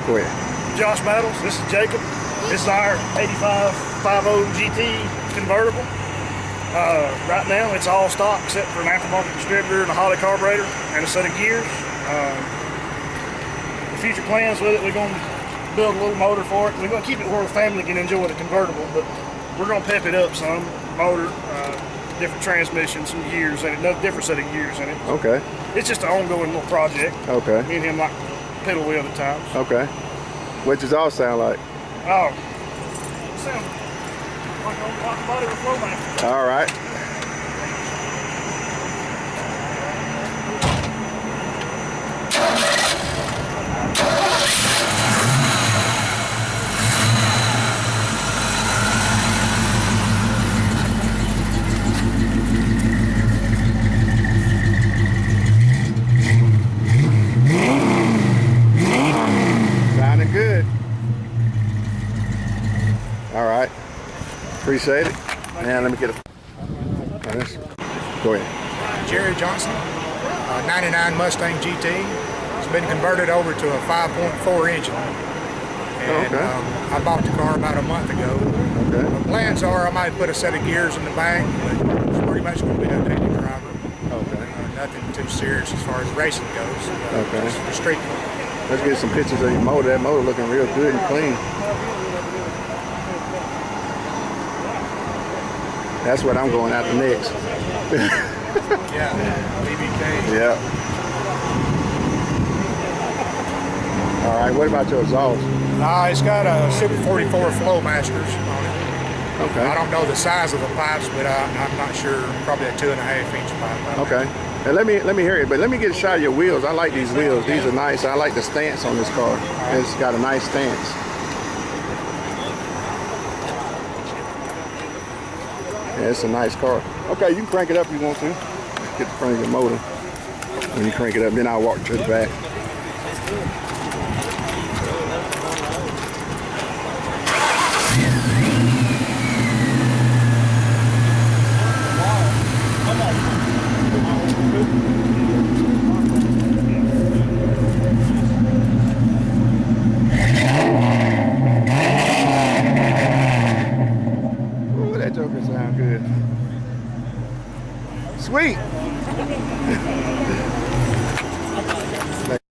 Go ahead. Josh Battles, this is Jacob. This is our 8550 GT convertible. Right now it's all stock except for an aftermarket distributor and a Holly carburetor and a set of gears. The future plans with it, we're going to build a little motor for it. We're going to keep it where the family can enjoy the convertible, but we're going to pep it up some. Motor, different transmission, some gears in it, another different set of gears in it. Okay. It's just an ongoing little project. Okay. Me and him like pedal wheel at times. Okay. What does all sound like? Oh, sounds like a body with flow master. All right. Sounding good. All right. Appreciate it. And let me get a. Go ahead. Jerry Johnson, 99 Mustang GT. It's been converted over to a 5.4 engine. And I bought the car about a month ago. Okay. The plans are I might put a set of gears in the back, but it's pretty much going to be a daily driver. Okay. Nothing too serious as far as racing goes. Okay. Just for street. Let's get some pictures of your motor. That motor looking real good and clean. That's what I'm going after next. Yeah, BBK. Yeah. All right, what about your exhaust? It's got a Super 44 Flow Masters on it. Okay. I don't know the size of the pipes, but I'm not sure. Probably a 2.5 inch pipe. Okay. And let me hear it, but let me get a shot of your wheels. I like these wheels. These are nice. I like the stance on this car. It's got a nice stance. Yeah, it's a nice car. Okay, you can crank it up if you want to. Get the front of your motor. When you crank it up, then I'll walk to the back. Ooh, that joker sound good. Sweet.